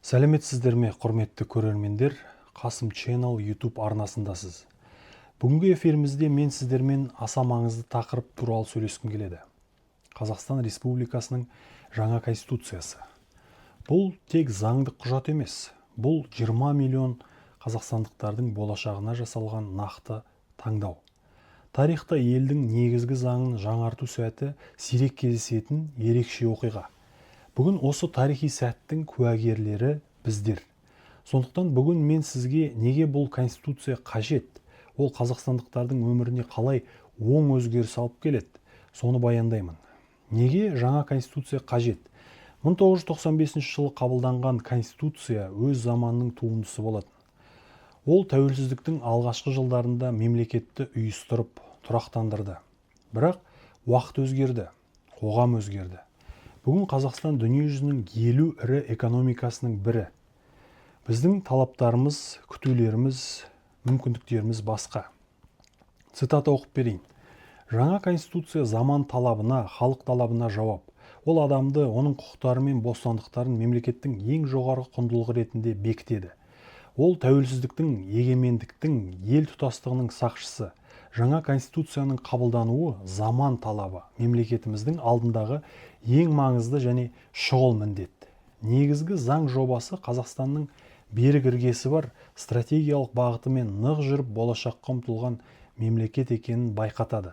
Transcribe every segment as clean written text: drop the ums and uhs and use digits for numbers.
Сәлеметсіздер ме, құрметті көрермендер? Қасым Channel YouTube арнасындасыз. Бүгінгі эфирімізде мен сіздермен аса маңызды тақырып туралы сөйлескім келеді. Қазақстан Республикасының жаңа конституциясы. Бұл тек заңдық құжат емес. Бұл 20 миллион қазақстандықтардың болашағына жасалған нақты таңдау. Тарихта елдің негізгі заңын жаңарту сәті сирек кездесетін ерекше оқиға. Бүгін осы тарихи сәттің куәгерлері біздер. Сондықтан бүгін мен сізге неге бұл конституция қажет, ол қазақстандықтардың өміріне қалай оң өзгеріс алып келеді, соны баяндаймын. Неге жаңа конституция қажет? 1995 жылы қабылданған конституция өз заманның туындысы болатын. Ол тәуелсіздіктің алғашқы жылдарында мемлекетті үйістіріп, тұрақтандырды. Бірақ уақыт өзгерді, қоғам өзгерді. Бүгін Қазақстан дүниежүзінің 50 ірі экономикасының бірі. Біздің талаптарымыз, күтулеріміз, мүмкіндіктеріміз басқа. Цитата оқып берейін. Жаңа конституция заман талабына, халық талабына жауап. Ол адамды, оның құқықтары мен бостандықтарын мемлекеттің ең жоғарғы құндылығы ретінде бекітеді. Ол тәуелсіздіктің, егемендіктің, ел тұтастығының сақшысы. Жаңа конституцияның қабылдануы заман талабы, мемлекетіміздің алдындағы ең маңызды және шұғыл міндет. Негізгі заң жобасы Қазақстанның берік іргесі бар стратегиялық бағытымен нық жүріп болашаққа ұмтылған мемлекет екенін байқатады.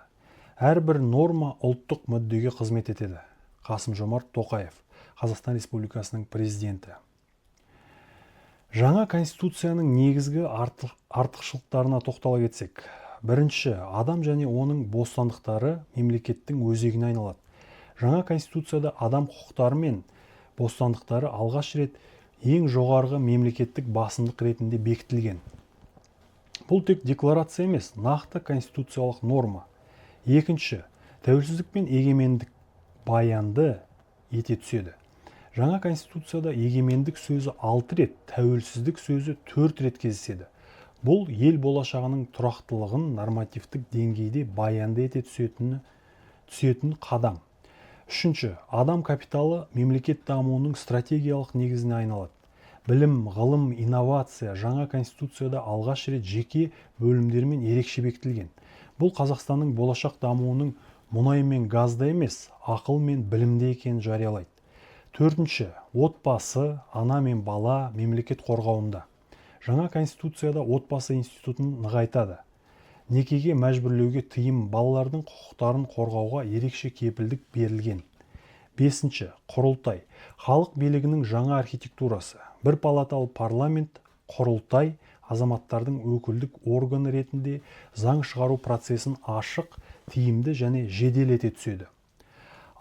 Әрбір норма ұлттық мүддеге қызмет етеді. Қасым-Жомарт Тоқаев, Қазақстан Республикасының президенті. Жаңа конституцияның негізгі артықшылықтарына тоқтала кетсек. Бірінші, адам және оның бостандықтары мемлекеттің өзегіне айналады. Жаңа конституцияда адам құқықтары мен бостандықтары алғаш рет ең жоғарғы мемлекеттік басымдық ретінде бекітілген. Бұл тек декларация емес, нақты конституциялық норма. Екінші, тәуелсіздік пен егемендік баянды ете түседі. Жаңа конституцияда егемендік сөзі 6 рет, тәуелсіздік сөзі 4 рет кездеседі. Бұл ел болашағының тұрақтылығын нормативтік деңгейде баянды ете түсетін қадам. Үшінші, адам капиталы мемлекет дамуының стратегиялық негізіне айналады. Білім, ғылым, инновация жаңа конституцияда алғаш рет жеке бөлімдермен ерекше бекітілген. Бұл Қазақстанның болашақ дамуының мұнай мен газда емес, ақыл мен білімде екенін жариялайды. Төртінші, отбасы, ана мен бала мемлекет қорғауында. Жаңа конституцияда отбасы институтын нығайтады. Некеге мәжбүрлеуге тыйым, балалардың құқықтарын қорғауға ерекше кепілдік берілген. Бесінші, құрылтай. Халық билігінің жаңа архитектурасы. Бір палаталы парламент, құрылтай, азаматтардың өкілдік органы ретінде заң шығару процесін ашық, тиімді және жедел ете түседі.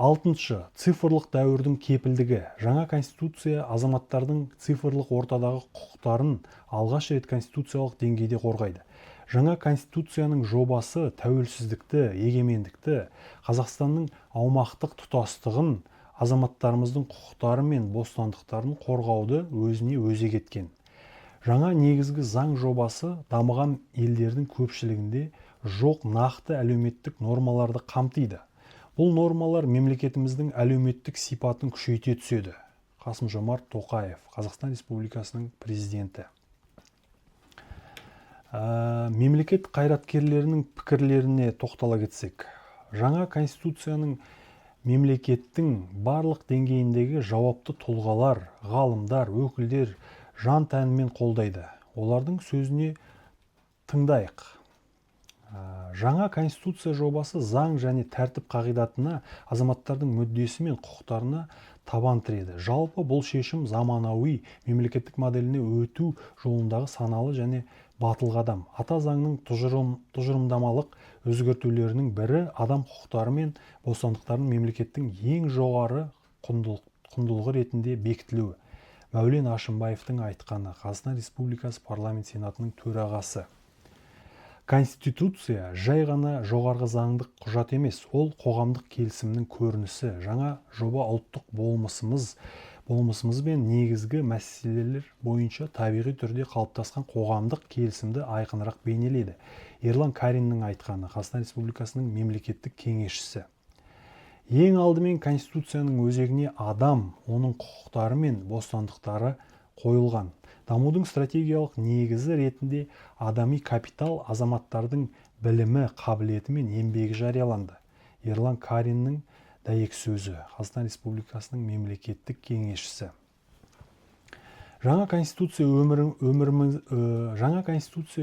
Алтыншы, цифрлық дәуірдің кепілдігі. Жаңа конституция азаматтардың цифрлық ортадағы құқықтарын алғаш рет конституциялық деңгейде қорғайды. Жаңа конституцияның жобасы тәуелсіздікті, егемендікті, Қазақстанның аумақтық тұтастығын, азаматтарымыздың құқықтары мен бостандықтарын қорғауды өзіне өзек еткен. Жаңа негізгі заң жобасы дамыған елдердің көпшілігінде жоқ нақты әлеуметтік нормаларды қамтиды. Бұл нормалар мемлекетіміздің әлеуметтік сипатын күшейте түседі. Қасым-Жомарт Тоқаев, Қазақстан Республикасының президенті. Мемлекет қайраткерлерінің пікірлеріне тоқтала кетсек. Жаңа конституцияның мемлекеттің барлық деңгейіндегі жауапты тұлғалар, ғалымдар, өкілдер жан тәнімен қолдайды. Олардың сөзіне тыңдайық. Жаңа конституция жобасы заң және тәртіп қағидатына, азаматтардың мүддесі мен құқықтарына табан тіреді. Жалпы бұл шешім заманауи мемлекеттік моделіне өту жолындағы саналы және батыл қадам. Ата заңның тұжырымдамалық өзгертулерінің бірі адам құқықтары мен бостандықтарын мемлекеттің ең жоғары құндылығы ретінде бекітілуі. Мәулен Әшімбаевтың айтқаны, Қазақстан Республикасы парламент сенатының төрағасы. Конституция жай ғана жоғарғы заңдық құжат емес, ол қоғамдық келісімнің көрінісі. Жаңа жоба ұлттық болмысымыз бен негізгі мәселелер бойынша табиғи түрде қалыптасқан қоғамдық келісімді айқынырақ бейнелейді. Ерлан Кариннің айтқаны, Қазақстан Республикасының мемлекеттік кеңесшісі. Ең алдымен конституцияның өзегіне адам, оның құқықтары мен бостандықтары қойылған. Дамудың стратегиялық негізі ретінде адами капитал, азаматтардың білімі, қабілеті мен еңбегі жарияланды. Ерлан Кариннің дәйек сөзі, Қазақстан Республикасының мемлекеттік кеңесшісі. Жаңа конституция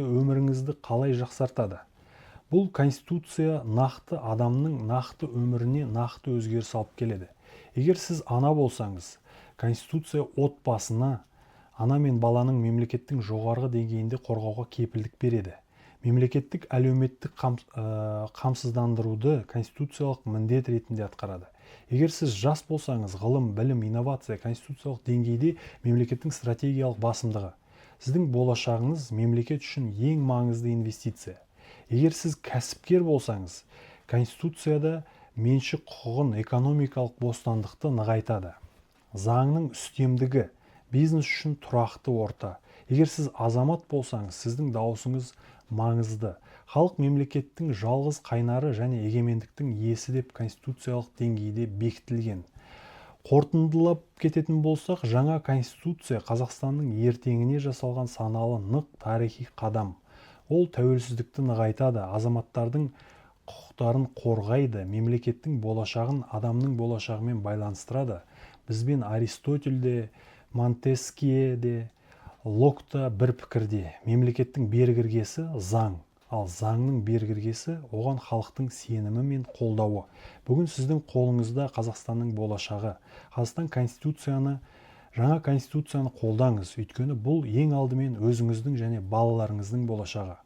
өміріңізді қалай жақсартады? Бұл конституция нақты адамның нақты өміріне нақты өзгеріс алып келеді. Егер сіз ана болсаңыз, конституция отбасына, ана мен баланың мемлекеттің жоғарғы деңгейінде қорғауға кепілдік береді. Мемлекеттік әлеуметтік қамсыздандыруды конституциялық міндет ретінде атқарады. Егер сіз жас болсаңыз, ғылым, білім, инновация конституциялық деңгейде мемлекеттің стратегиялық басымдығы. Сіздің болашағыңыз мемлекет үшін ең маңызды инвестиция. Егер сіз кәсіпкер болсаңыз, конституцияда меншік құқығын, экономикалық бостандықты нығайтады. Заңның үстемдігі, бизнес үшін тұрақты орта. Егер сіз азамат болсаңыз, сіздің даусыңыз маңызды. Халық мемлекеттің жалғыз қайнары және егемендіктің иесі деп конституциялық деңгейде бекітілген. Қорытындылап кететін болсақ, жаңа конституция Қазақстанның ертеңіне жасалған саналы нық тарихи қадам. Ол тәуелсіздікті нығайтады, азаматтардың құқықтарын қорғайды, мемлекеттің болашағын адамның болашағымен байланыстырады. Бізбен Аристотель де, Монтескье де, Лок та бір пікірде. Мемлекеттің берік заң, ал заңның берік оған халықтың сенімі мен қолдауы. Бүгін сіздің қолыңызда Қазақстанның болашағы. Жаңа конституцияны қолдаңыз, өйткені бұл ең алдымен өзіңіздің және балаларыңыздың болашағы.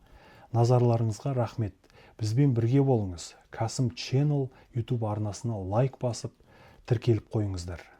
Назарларыңызға рахмет. Бізбен бірге болыңыз. Касым Channel YouTube арнасына лайк басып, тіркеліп қойыңыздар.